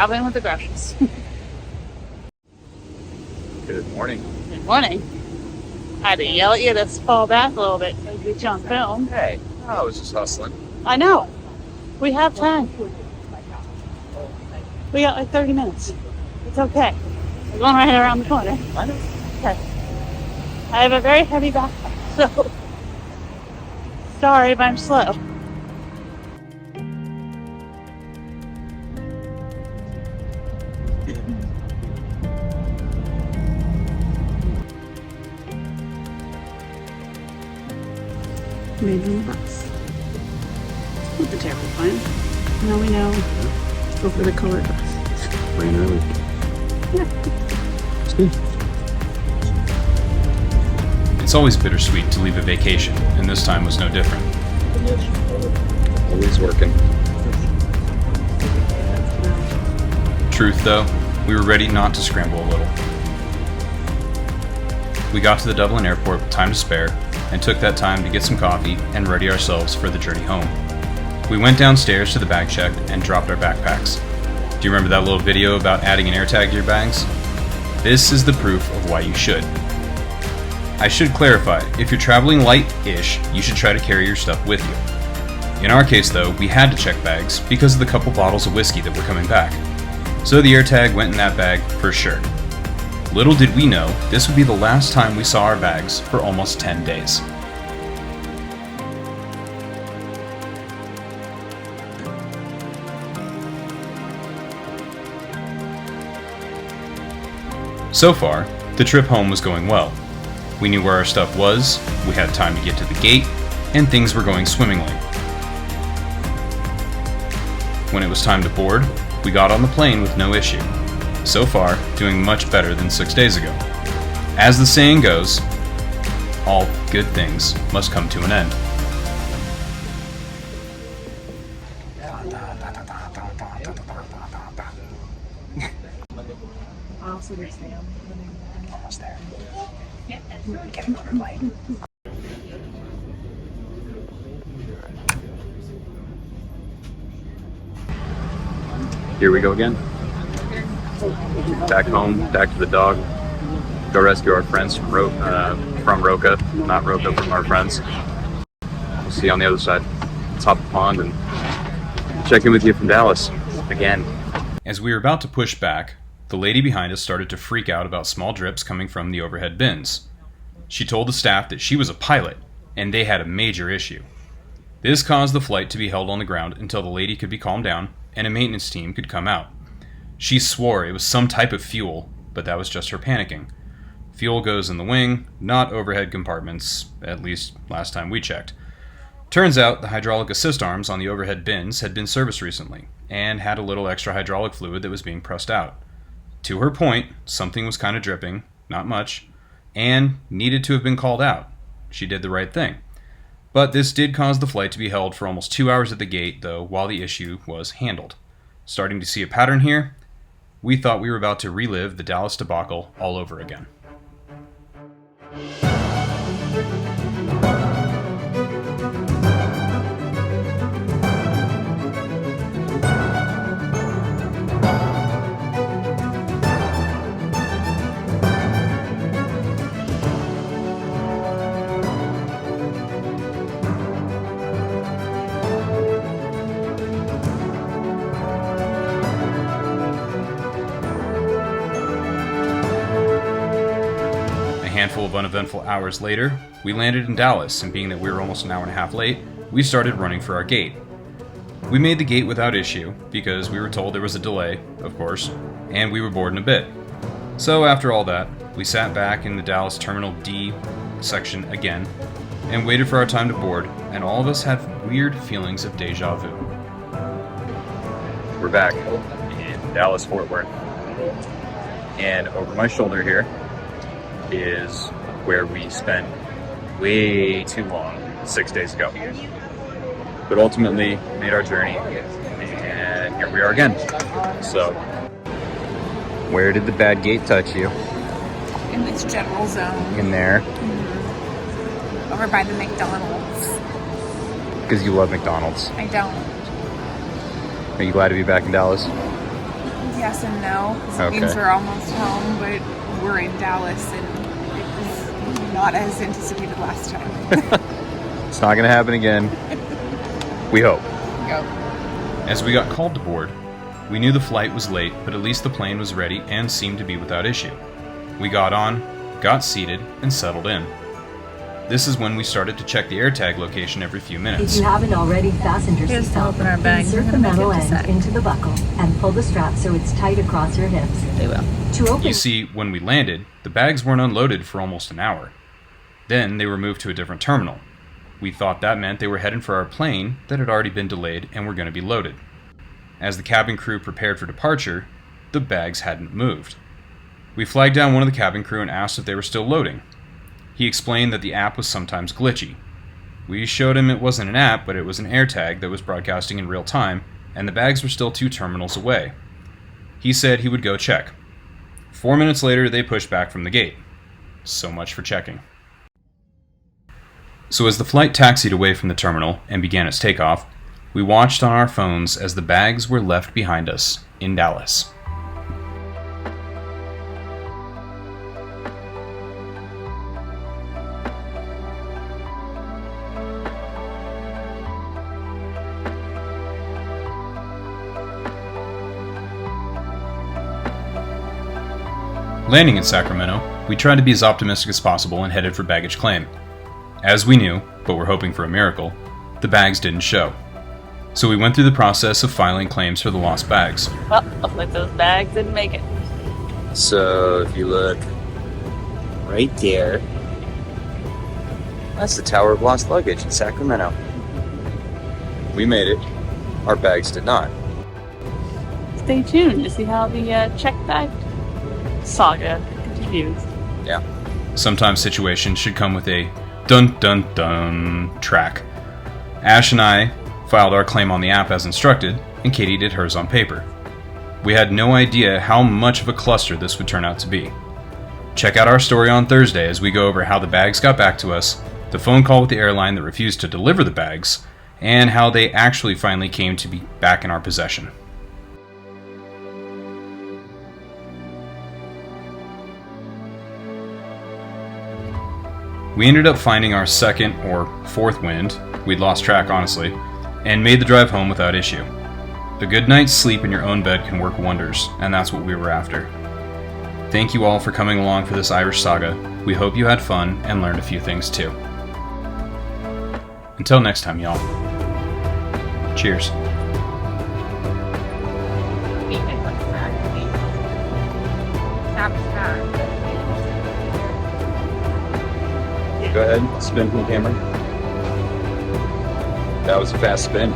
traveling with the groceries. Good morning. Good morning. I had to yell at you to fall back a little bit so we get you on film. Hey, I was just hustling. I know. We have time. We got like 30 minutes. It's okay. We're going right around the corner. I know. Okay. I have a very heavy backpack, so sorry if I'm slow. Made in the bus. With the terrible fine. Now we know. Go for the colored bus. Rain early. Yeah. It's good. It's always bittersweet to leave a vacation, and this time was no different. Always working. Truth though, we were ready not to scramble a little. We got to the Dublin airport with time to spare, and took that time to get some coffee and ready ourselves for the journey home. We went downstairs to the bag check and dropped our backpacks. Do you remember that little video about adding an AirTag to your bags? This is the proof of why you should. I should clarify, if you're traveling light-ish, you should try to carry your stuff with you. In our case though, we had to check bags because of the couple bottles of whiskey that were coming back. So the AirTag went in that bag for sure. Little did we know, this would be the last time we saw our bags for almost 10 days. So far, the trip home was going well. We knew where our stuff was, we had time to get to the gate, and things were going swimmingly. When it was time to board, we got on the plane with no issue. So far, doing much better than 6 days ago. As the saying goes, all good things must come to an end. Almost there. Getting on our plane. Here we go again. Back home, back to the dog. Go rescue our friends from Roca, not Roca, from our friends. We'll see you on the other side. Let's hop the pond and check in with you from Dallas again. As we were about to push back, the lady behind us started to freak out about small drips coming from the overhead bins. She told the staff that she was a pilot, and they had a major issue. This caused the flight to be held on the ground until the lady could be calmed down and a maintenance team could come out. She swore it was some type of fuel, but that was just her panicking. Fuel goes in the wing, not overhead compartments, at least last time we checked. Turns out the hydraulic assist arms on the overhead bins had been serviced recently, and had a little extra hydraulic fluid that was being pressed out. To her point, something was kind of dripping, not much, and needed to have been called out. She did the right thing. But this did cause the flight to be held for almost 2 hours at the gate, though, while the issue was handled. Starting to see a pattern here, we thought we were about to relive the Dallas debacle all over again. A handful of uneventful hours later, we landed in Dallas, and being that we were almost an hour and a half late, we started running for our gate. We made the gate without issue, because we were told there was a delay, of course, and we were bored in a bit. So after all that, we sat back in the Dallas Terminal D section again, and waited for our time to board, and all of us had weird feelings of deja vu. We're back in Dallas, Fort Worth. And over my shoulder here is where we spent way too long 6 days ago. But ultimately made our journey, and here we are again. So, where did the bad gate touch you? In this general zone. In there? Mm-hmm. Over by the McDonald's. Because you love McDonald's. I don't. Are you glad to be back in Dallas? yes and no. 'Cause it means Okay. we're almost home, but we're in Dallas, and it was not as anticipated last time. It's not going to happen again. We hope. Go. As we got called to board, we knew the flight was late, but at least the plane was ready and seemed to be without issue. We got on, got seated, and settled in. This is when we started to check the AirTag location every few If minutes. you haven't already fastened your Here's to seatbelt, open our bags. We're insert the gonna make metal it to end set. into the buckle and pull the strap so it's tight across your hips. They will. To open You see, when we landed, the bags weren't unloaded for almost an hour. Then they were moved to a different terminal. We thought that meant they were heading for our plane that had already been delayed and were going to be loaded. As the cabin crew prepared for departure, the bags hadn't moved. We flagged down one of the cabin crew and asked if they were still loading. He explained that the app was sometimes glitchy. We showed him it wasn't an app, but it was an AirTag that was broadcasting in real time, and the bags were still 2 terminals away. He said he would go check. 4 minutes later, they pushed back from the gate. So much for checking. So as the flight taxied away from the terminal and began its takeoff, we watched on our phones as the bags were left behind us in Dallas. Landing in Sacramento, we tried to be as optimistic as possible and headed for baggage claim. As we knew, but were hoping for a miracle, the bags didn't show. So we went through the process of filing claims for the lost bags. Well, looks like those bags didn't make it. So if you look right there, that's the Tower of Lost Luggage in Sacramento. We made it. Our bags did not. Stay tuned to see how the check bag saga continues. Yeah. Sometimes situations should come with a dun dun dun track. Ash and I filed our claim on the app as instructed, and Katie did hers on paper. We had no idea how much of a cluster this would turn out to be. Check out our story on Thursday as we go over how the bags got back to us, the phone call with the airline that refused to deliver the bags, and how they actually finally came to be back in our possession. We ended up finding our second or fourth wind, we'd lost track honestly, and made the drive home without issue. A good night's sleep in your own bed can work wonders, and that's what we were after. Thank you all for coming along for this Irish saga. We hope you had fun and learned a few things too. Until next time, y'all. Cheers. Go ahead, spin from the camera. That was a fast spin.